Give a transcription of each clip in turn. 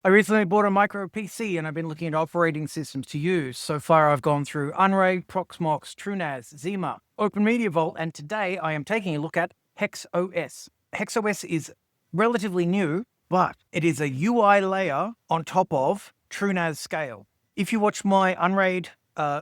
I recently bought a micro PC and I've been looking at operating systems to use. So far, I've gone through Unraid, Proxmox, TrueNAS, Zima, OpenMediaVault, and today I am taking a look at HexOS. HexOS is relatively new, but it is a UI layer on top of TrueNAS Scale. If you watch my Unraid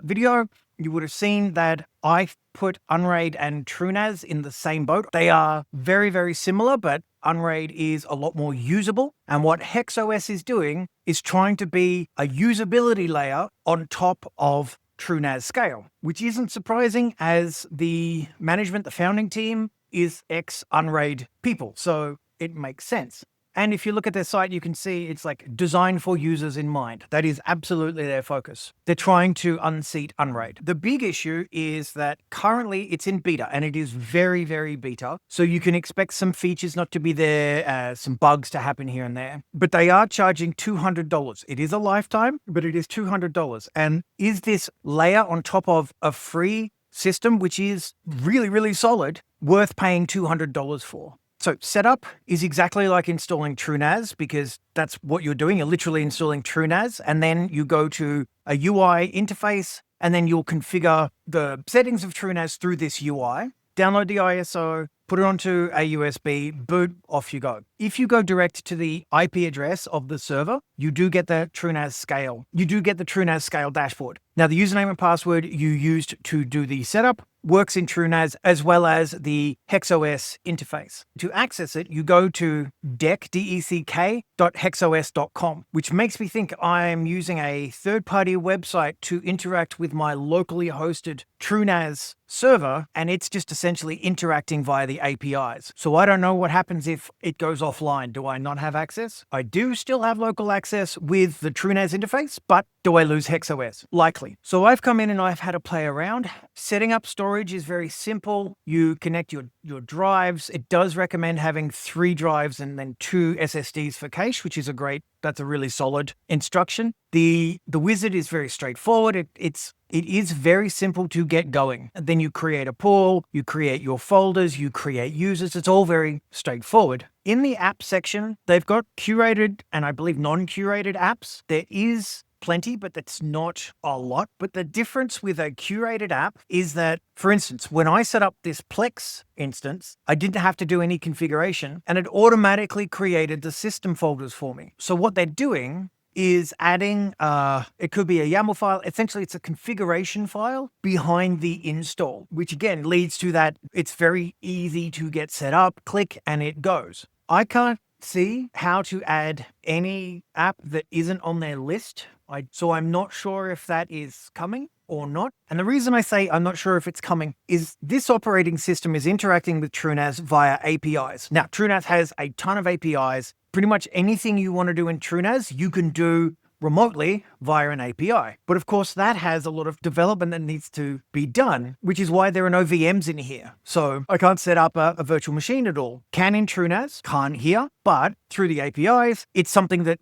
video, you would have seen that I put Unraid and TrueNAS in the same boat. They are very, very similar, but Unraid is a lot more usable. And what HexOS is doing is trying to be a usability layer on top of TrueNAS Scale, which isn't surprising as the management, the founding team, is ex-Unraid people. So it makes sense. And if you look at their site, you can see it's like designed for users in mind. That is absolutely their focus. They're trying to unseat Unraid. The big issue is that currently it's in beta and it is very, very beta. So you can expect some features not to be there, some bugs to happen here and there. But they are charging $200. It is a lifetime, but it is $200. And is this layer on top of a free system, which is really, really solid, worth paying $200 for? So setup is exactly like installing TrueNAS because that's what you're doing. You're literally installing TrueNAS and then you go to a UI interface and then you'll configure the settings of TrueNAS through this UI, download the ISO, put it onto a USB, boot, off you go. If you go direct to the IP address of the server, you do get the TrueNAS Scale. You do get the TrueNAS Scale dashboard. Now, the username and password you used to do the setup works in TrueNAS as well as the HexOS interface. To access it, you go to deck.hexos.com, which makes me think I'm using a third-party website to interact with my locally hosted TrueNAS server, and it's just essentially interacting via the APIs. So I don't know what happens if it goes offline. Do I not have access? I do still have local access with the TrueNAS interface, but do I lose HexOS? Likely. So I've come in and I've had a play around. Setting up storage is very simple. You connect your drives. It does recommend having 3 drives and then 2 SSDs for cache, which is that's a really solid instruction. The wizard is very straightforward. It is very simple to get going. And then you create a pool, you create your folders, you create users. It's all very straightforward. In the app section, they've got curated and I believe non-curated apps. There is plenty, but that's not a lot. But the difference with a curated app is that, for instance, when I set up this Plex instance, I didn't have to do any configuration and it automatically created the system folders for me. So what they're doing is adding, it could be a YAML file. Essentially, it's a configuration file behind the install, which again leads to that it's very easy to get set up, click, and it goes. I can't see how to add any app that isn't on their list. So I'm not sure if that is coming or not. And the reason I say I'm not sure if it's coming is this operating system is interacting with TrueNAS via APIs. Now, TrueNAS has a ton of APIs. Pretty much anything you want to do in TrueNAS, you can do remotely via an API. But of course, that has a lot of development that needs to be done, which is why there are no VMs in here. So I can't set up a virtual machine at all. Can in TrueNAS, can't here, but through the APIs, it's something that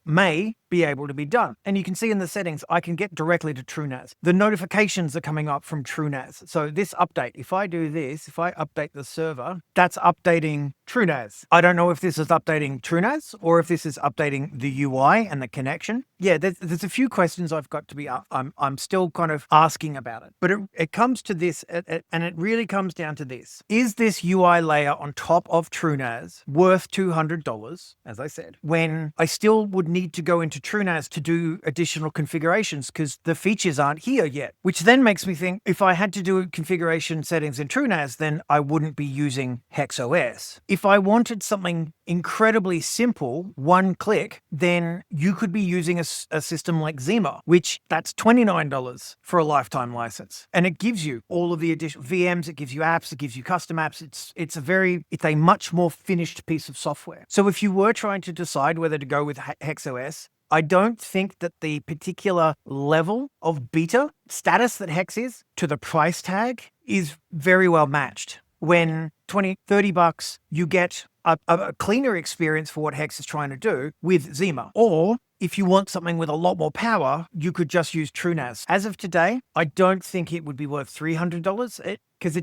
may be able to be done. And you can see in the settings, I can get directly to TrueNAS. The notifications are coming up from TrueNAS. So this update, if I do this, if I update the server, that's updating TrueNAS. I don't know if this is updating TrueNAS or if this is updating the UI and the connection. Yeah, there's a few questions I've got to be, I'm still kind of asking about it. But it comes to this, and it really comes down to this. Is this UI layer on top of TrueNAS worth $200, as I said, when I still would need to go into TrueNAS to do additional configurations because the features aren't here yet, which then makes me think if I had to do configuration settings in TrueNAS, then I wouldn't be using HexOS. If I wanted something incredibly simple, one click, then you could be using a system like Zima, which that's $29 for a lifetime license. And it gives you all of the additional VMs, it gives you apps, it gives you custom apps. It's a much more finished piece of software. So if you were trying to decide whether to go with HexOS, I don't think that the particular level of beta status that Hex is to the price tag is very well matched. When $20, $30, you get a cleaner experience for what Hex is trying to do with Zima. Or if you want something with a lot more power, you could just use TrueNAS. As of today, I don't think it would be worth $300 because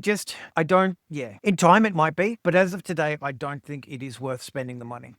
in time it might be, but as of today, I don't think it is worth spending the money.